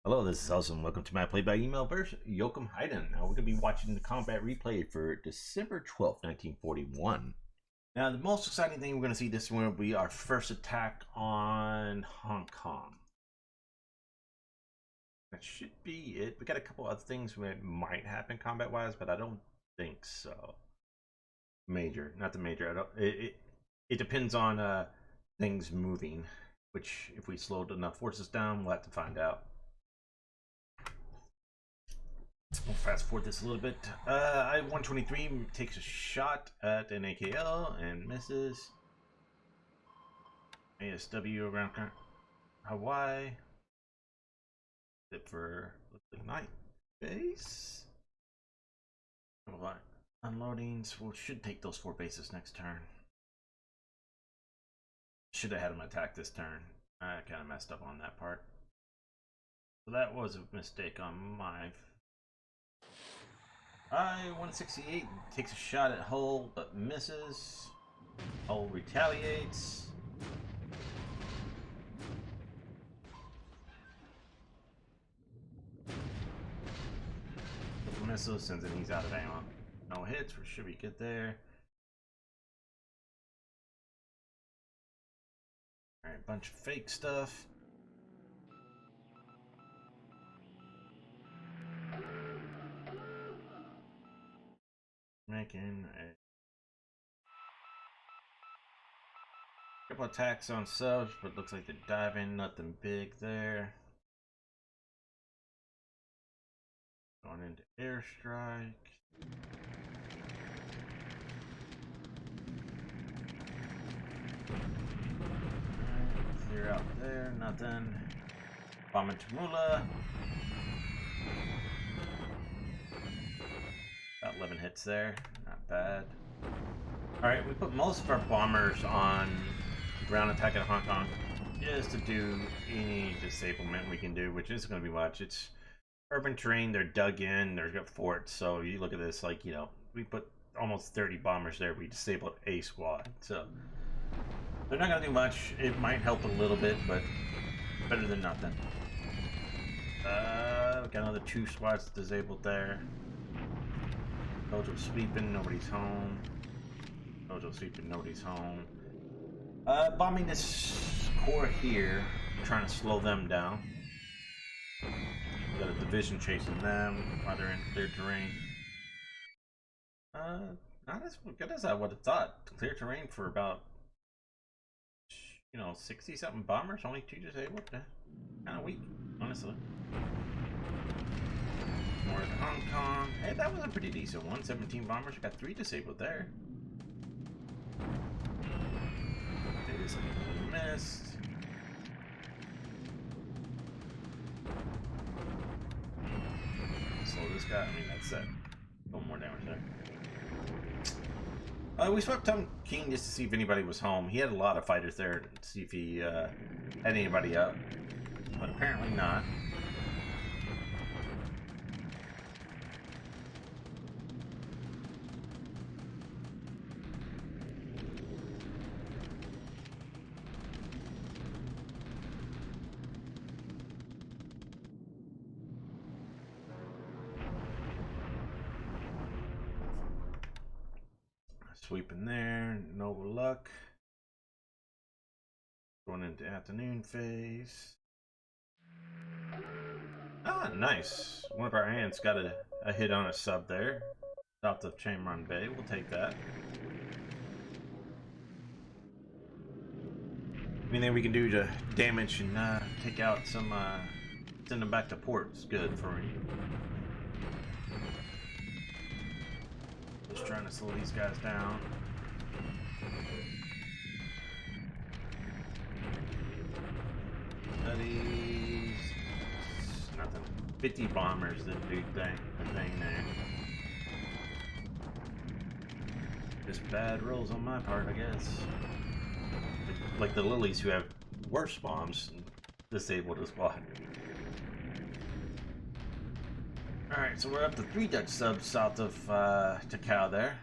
Hello, this is Hellsenstrat. Welcome to my PBEM Vs Jochenheiden. Now we're going to be watching the combat replay for December 12th, 1941. Now the most exciting thing we're going to see this one will be our first attack on Hong Kong. That should be it. We got a couple other things that might happen combat-wise, but I don't think so. Major, not the major. I don't. It depends on things moving, which if we slowed enough forces down, we'll have to find out. We'll fast forward this a little bit. I-123 takes a shot at an AKL and misses. ASW around Hawaii. Except for night base. Unloadings. We should take those 4 bases next turn. Should have had them attack this turn. I kind of messed up on that part. So that was a mistake on my. I-168 takes a shot at Hull but misses. Hull retaliates. Missile sends it, he's out of ammo. No hits, we should be good there. Alright, bunch of fake stuff. Making a couple attacks on subs, but looks like they're diving, nothing big there. Going into airstrike. Clear out there, nothing. Bomb into Mula. About 11 hits there, not bad. Alright, we put most of our bombers on ground attack at Hong Kong just to do any disablement we can do, which isn't going to be much. It's urban terrain, they're dug in, they've got forts, so you look at this, like, you know, we put almost 30 bombers there, we disabled a squad, so they're not going to do much. It might help a little bit, but better than nothing. Got another 2 squads disabled there. Dojo sweeping, nobody's home. Dojo sweeping, nobody's home. Bombing this core here, trying to slow them down. We got a division chasing them while they're in clear terrain. Not as good as I would have thought. Clear terrain for about, 60 something bombers, only 2 disabled. Kind of weak, honestly. More at Hong Kong. Hey, that was a pretty decent one. 17 bombers. We got 3 disabled there. They just missed. Slow this guy. I mean, that's it. A little more damage there. We swept Tom King just to see if anybody was home. He had a lot of fighters there to see if he had anybody up, but apparently not. Sweeping there, no luck. Going into afternoon phase. Ah, nice. One of our ants got a hit on a sub there. South of Chamron Bay. We'll take that. Anything we can do to damage and take out some, send them back to port is good for me. Just trying to slow these guys down. Studies. Nothing. 50 bombers that do the thing there. Just bad rolls on my part, I guess. Like the Lilies who have worse bombs disabled as well. Alright, so we're up to 3 Dutch subs south of Takao there.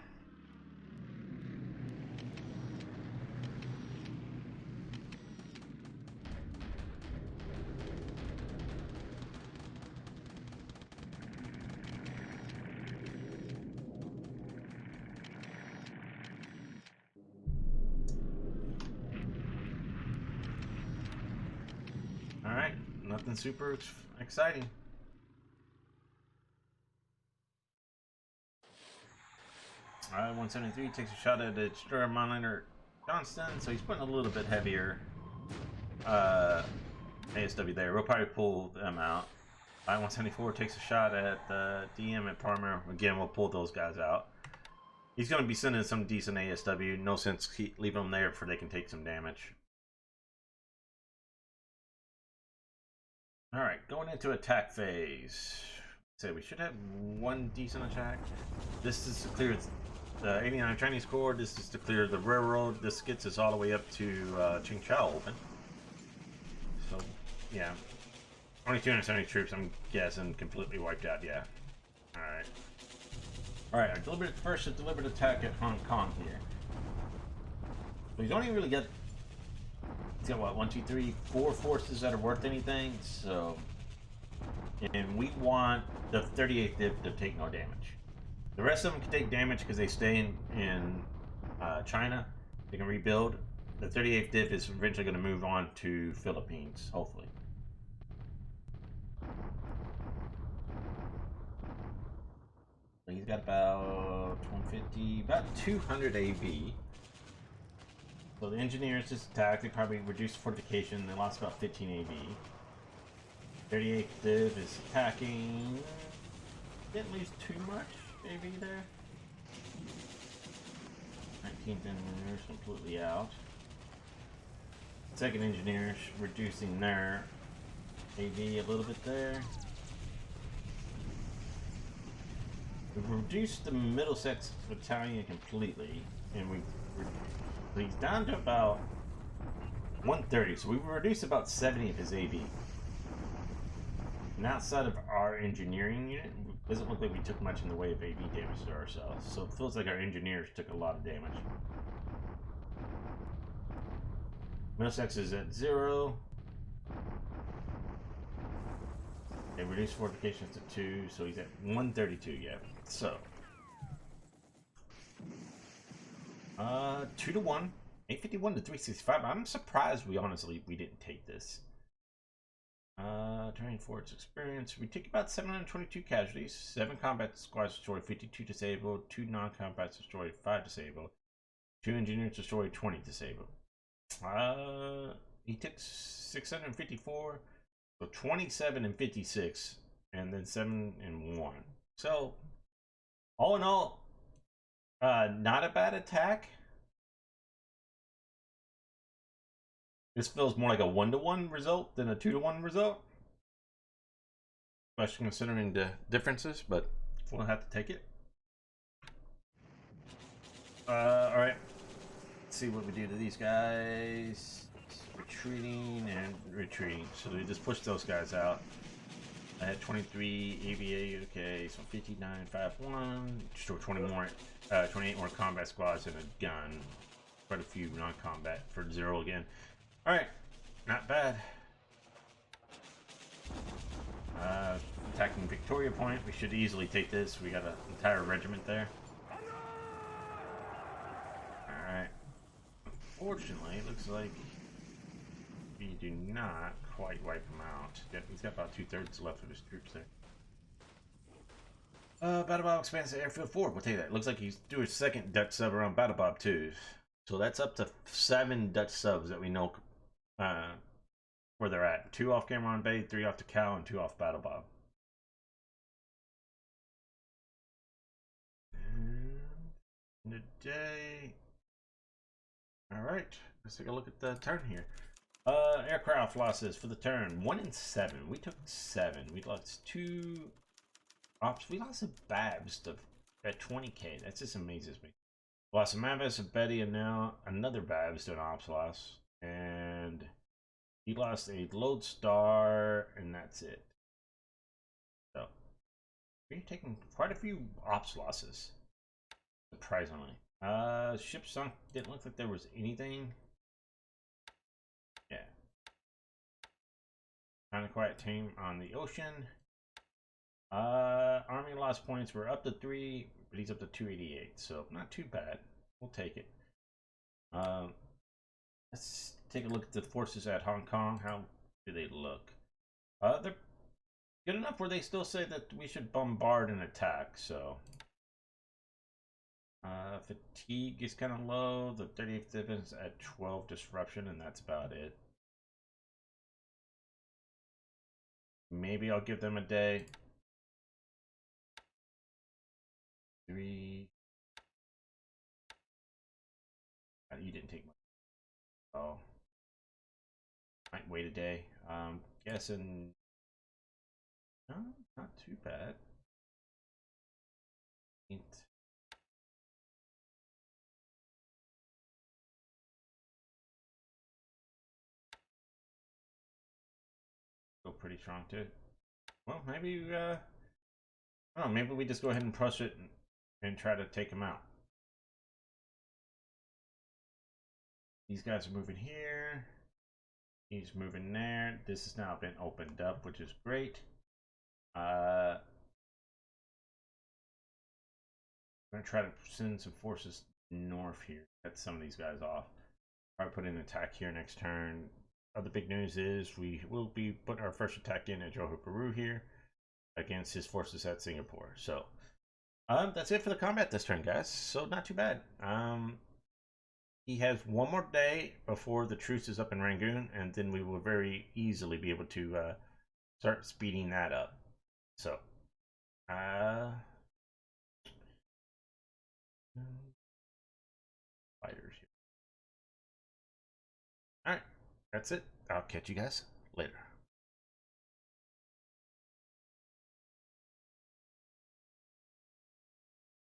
Nothing super exciting. Alright, 173 takes a shot at the destroyer monitor Johnston, so he's putting a little bit heavier ASW there. We'll probably pull them out. Alright, 174 takes a shot at the DM at Parmer. Again, we'll pull those guys out. He's going to be sending some decent ASW. No sense leaving them there for they can take some damage. Alright, going into attack phase. So we should have one decent attack. This is to clear the 89 Chinese Corps. This is to clear the railroad. This gets us all the way up to Qingchao open. So, yeah. Only 270 troops, I'm guessing, completely wiped out, yeah. Alright. Alright, our first deliberate attack at Hong Kong here. So he's only really got, he's got what, 1, 2, 3, 4 forces that are worth anything, so. And we want the 38th Div to take no damage. The rest of them can take damage because they stay in China. They can rebuild. The 38th Div is eventually going to move on to Philippines, hopefully. He's got about 150, about 200 AV. So the engineers just attacked. They probably reduced fortification. They lost about 15 AV. 38th Div is attacking. Didn't lose too much AV there. 19th Engineers completely out. Second Engineers reducing their AV a little bit there. We've reduced the Middlesex Battalion completely, and he's down to about 130, so we've reduced about 70 of his AV. And outside of our engineering unit, it doesn't look like we took much in the way of AV damage to ourselves, so it feels like our engineers took a lot of damage. Middlesex is at 0. They reduced fortifications to 2, so he's at 132, yeah. So 2 to 1, 851 to 365. I'm surprised we didn't take this. Terrain Force experience. We take about 722 casualties, 7 combat squads destroyed, 52 disabled, 2 non-combat destroyed, 5 disabled, 2 engineers destroyed, 20 disabled. He took 654, so 27 and 56, and then 7 and 1. So all in all, not a bad attack. This feels more like a 1-to-1 result than a 2-to-1 result. Especially considering the differences, but we'll have to take it. Alright. Let's see what we do to these guys. Retreating and retreating. So we just push those guys out. I had 23 AVA, okay, so 59, 5-1. Just 28 more combat squads and a gun. Quite a few non-combat for 0 again. Alright, not bad. Attacking Victoria Point, we should easily take this. We got an entire regiment there. Alright. Unfortunately, it looks like we do not quite wipe him out. He's got about 2/3 left of his troops there. Battle Bob expands to Airfield 4. We'll take that. Looks like he's doing a second Dutch sub around Battle Bob 2. So that's up to 7 Dutch subs that we know where they're at. 2 off Cameron Bay, 3 off the Cow, and 2 off Battle Bob. And today, alright, let's take a look at the turn here. Aircraft losses for the turn, 1 and 7. We took 7. We lost 2 ops. We lost a Babs at 20k. That just amazes me. Lost a Mavis, a Betty, and now another Babs to an ops loss. And he lost a Lodestar, and that's it. So we're taking quite a few ops losses, surprisingly. Ship sunk. Didn't look like there was anything. Yeah. Kind of quiet team on the ocean. Army lost points. We're up to 3, but he's up to 288, so not too bad. We'll take it. Let's take a look at the forces at Hong Kong. How do they look? They're good enough where they still say that we should bombard and attack, so. Fatigue is kind of low. The 38th defense at 12 disruption, and that's about it. Maybe I'll give them a day. 3. You didn't take much. Oh. Might wait a day. Guessing. No, not too bad. Go pretty strong too. Well, maybe I don't know. Maybe we just go ahead and push it and try to take him out. These guys are moving here. He's moving there. This has now been opened up, which is great. I'm gonna try to send some forces north here. Get some of these guys off. Probably put in an attack here next turn. Other big news is we will be putting our first attack in at Johor Peru here against his forces at Singapore. So that's it for the combat this turn, guys. So not too bad. He has one more day before the truce is up in Rangoon, and then we will very easily be able to start speeding that up. So, fighters here. All right, that's it. I'll catch you guys later.